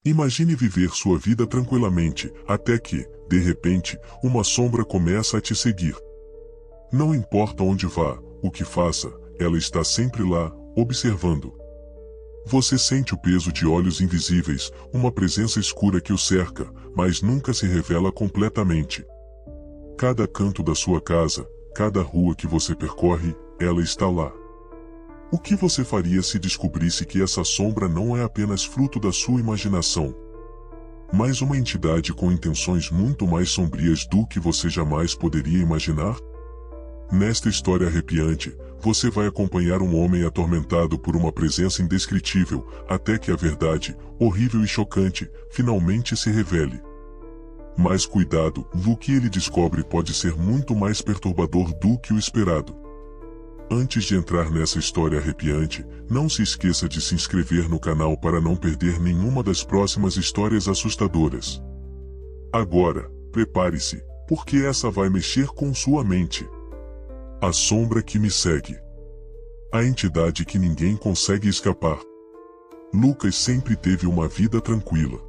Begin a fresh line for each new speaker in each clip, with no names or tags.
Imagine viver sua vida tranquilamente, até que, de repente, uma sombra começa a te seguir. Não importa onde vá, o que faça, ela está sempre lá, observando. Você sente o peso de olhos invisíveis, uma presença escura que o cerca, mas nunca se revela completamente. Cada canto da sua casa, cada rua que você percorre, ela está lá. O que você faria se descobrisse que essa sombra não é apenas fruto da sua imaginação, mas uma entidade com intenções muito mais sombrias do que você jamais poderia imaginar? Nesta história arrepiante, você vai acompanhar um homem atormentado por uma presença indescritível, até que a verdade, horrível e chocante, finalmente se revele. Mas cuidado, o que ele descobre pode ser muito mais perturbador do que o esperado. Antes de entrar nessa história arrepiante, não se esqueça de se inscrever no canal para não perder nenhuma das próximas histórias assustadoras. Agora, prepare-se, porque essa vai mexer com sua mente. A sombra que me segue. A entidade que ninguém consegue escapar. Lucas sempre teve uma vida tranquila.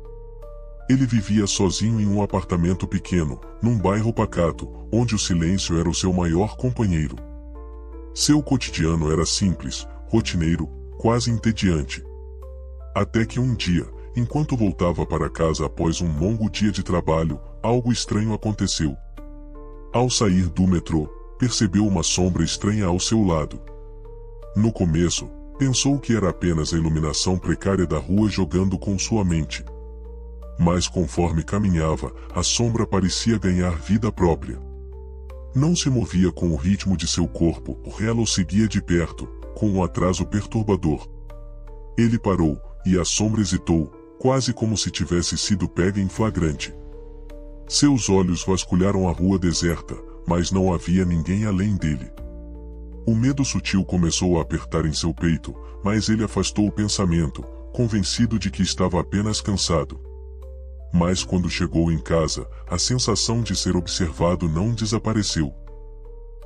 Ele vivia sozinho em um apartamento pequeno, num bairro pacato, onde o silêncio era o seu maior companheiro. Seu cotidiano era simples, rotineiro, quase entediante. Até que um dia, enquanto voltava para casa após um longo dia de trabalho, algo estranho aconteceu. Ao sair do metrô, percebeu uma sombra estranha ao seu lado. No começo, pensou que era apenas a iluminação precária da rua jogando com sua mente. Mas conforme caminhava, a sombra parecia ganhar vida própria. Não se movia com o ritmo de seu corpo, ela o seguia de perto, com um atraso perturbador. Ele parou, e a sombra hesitou, quase como se tivesse sido pega em flagrante. Seus olhos vasculharam a rua deserta, mas não havia ninguém além dele. O medo sutil começou a apertar em seu peito, mas ele afastou o pensamento, convencido de que estava apenas cansado. Mas quando chegou em casa, a sensação de ser observado não desapareceu.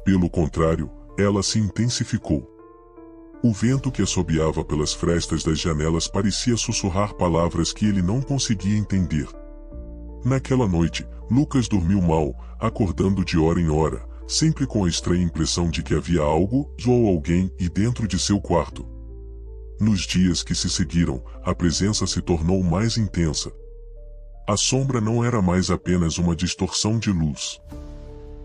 Pelo contrário, ela se intensificou. O vento que assobiava pelas frestas das janelas parecia sussurrar palavras que ele não conseguia entender. Naquela noite, Lucas dormiu mal, acordando de hora em hora, sempre com a estranha impressão de que havia algo ou alguém dentro de seu quarto. Nos dias que se seguiram, a presença se tornou mais intensa. A sombra não era mais apenas uma distorção de luz.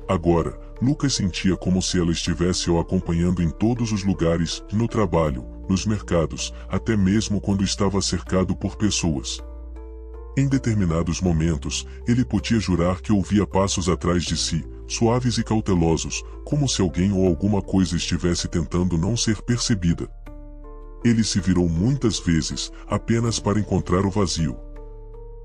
Agora, Lucas sentia como se ela estivesse o acompanhando em todos os lugares, no trabalho, nos mercados, até mesmo quando estava cercado por pessoas. Em determinados momentos, ele podia jurar que ouvia passos atrás de si, suaves e cautelosos, como se alguém ou alguma coisa estivesse tentando não ser percebida. Ele se virou muitas vezes, apenas para encontrar o vazio.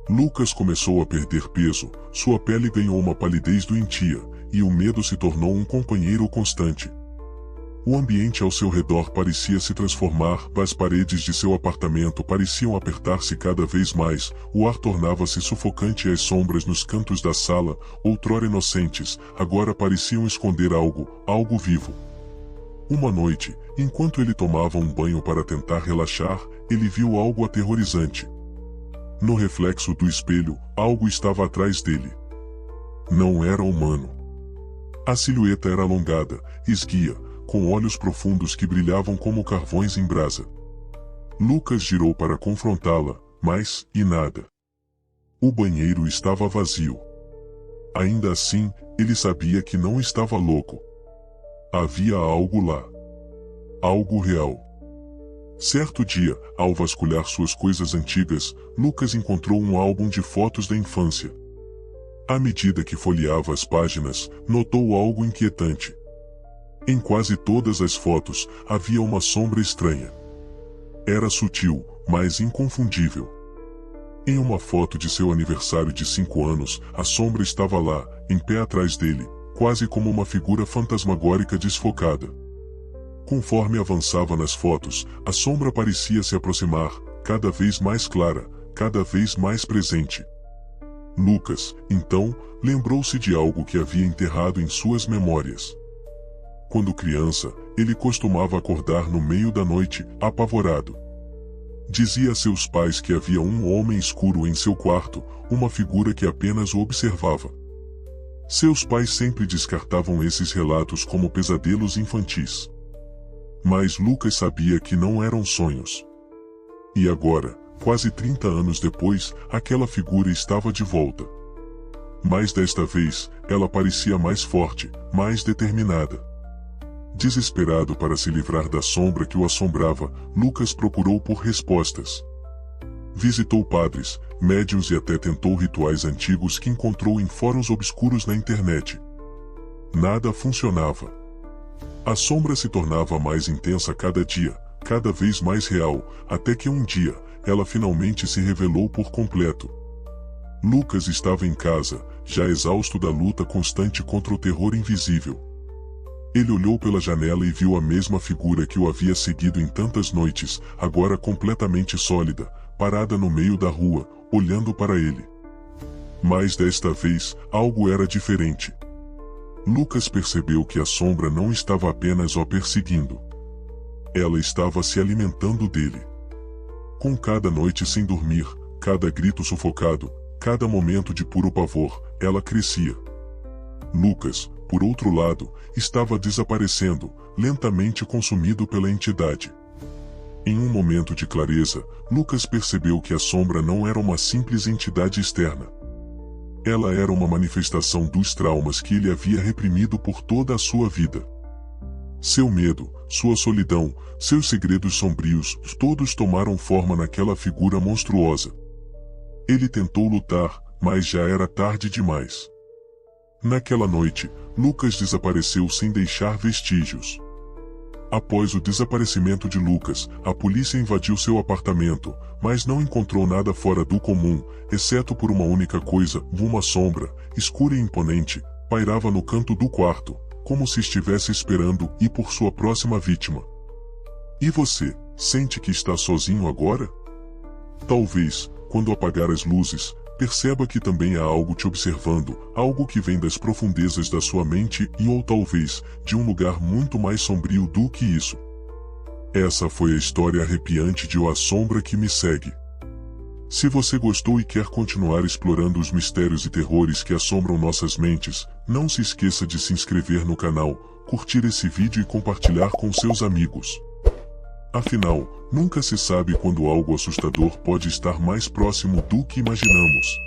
Lucas começou a perder peso, sua pele ganhou uma palidez doentia, e o medo se tornou um companheiro constante. O ambiente ao seu redor parecia se transformar, as paredes de seu apartamento pareciam apertar-se cada vez mais, o ar tornava-se sufocante e as sombras nos cantos da sala, outrora inocentes, agora pareciam esconder algo vivo. Uma noite, enquanto ele tomava um banho para tentar relaxar, ele viu algo aterrorizante. No reflexo do espelho, algo estava atrás dele. Não era humano. A silhueta era alongada, esguia, com olhos profundos que brilhavam como carvões em brasa. Lucas girou para confrontá-la, mas nada. O banheiro estava vazio. Ainda assim, ele sabia que não estava louco. Havia algo lá. Algo real. Certo dia, ao vasculhar suas coisas antigas, Lucas encontrou um álbum de fotos da infância. À medida que folheava as páginas, notou algo inquietante. Em quase todas as fotos, havia uma sombra estranha. Era sutil, mas inconfundível. Em uma foto de seu aniversário de 5 anos, a sombra estava lá, em pé atrás dele, quase como uma figura fantasmagórica desfocada. Conforme avançava nas fotos, a sombra parecia se aproximar, cada vez mais clara, cada vez mais presente. Lucas, então, lembrou-se de algo que havia enterrado em suas memórias. Quando criança, ele costumava acordar no meio da noite, apavorado. Dizia a seus pais que havia um homem escuro em seu quarto, uma figura que apenas o observava. Seus pais sempre descartavam esses relatos como pesadelos infantis. Mas Lucas sabia que não eram sonhos. E agora, quase 30 anos depois, aquela figura estava de volta. Mas desta vez, ela parecia mais forte, mais determinada. Desesperado para se livrar da sombra que o assombrava, Lucas procurou por respostas. Visitou padres, médiuns e até tentou rituais antigos que encontrou em fóruns obscuros na internet. Nada funcionava. A sombra se tornava mais intensa a cada dia, cada vez mais real, até que um dia, ela finalmente se revelou por completo. Lucas estava em casa, já exausto da luta constante contra o terror invisível. Ele olhou pela janela e viu a mesma figura que o havia seguido em tantas noites, agora completamente sólida, parada no meio da rua, olhando para ele. Mas desta vez, algo era diferente. Lucas percebeu que a sombra não estava apenas o perseguindo. Ela estava se alimentando dele. Com cada noite sem dormir, cada grito sufocado, cada momento de puro pavor, ela crescia. Lucas, por outro lado, estava desaparecendo, lentamente consumido pela entidade. Em um momento de clareza, Lucas percebeu que a sombra não era uma simples entidade externa. Ela era uma manifestação dos traumas que ele havia reprimido por toda a sua vida. Seu medo, sua solidão, seus segredos sombrios, todos tomaram forma naquela figura monstruosa. Ele tentou lutar, mas já era tarde demais. Naquela noite, Lucas desapareceu sem deixar vestígios. Após o desaparecimento de Lucas, a polícia invadiu seu apartamento, mas não encontrou nada fora do comum, exceto por uma única coisa: uma sombra, escura e imponente, pairava no canto do quarto, como se estivesse esperando ir por sua próxima vítima. E você, sente que está sozinho agora? Talvez, quando apagar as luzes, perceba que também há algo te observando, algo que vem das profundezas da sua mente ou talvez, de um lugar muito mais sombrio do que isso. Essa foi a história arrepiante de A Sombra que Me Segue. Se você gostou e quer continuar explorando os mistérios e terrores que assombram nossas mentes, não se esqueça de se inscrever no canal, curtir esse vídeo e compartilhar com seus amigos. Afinal, nunca se sabe quando algo assustador pode estar mais próximo do que imaginamos.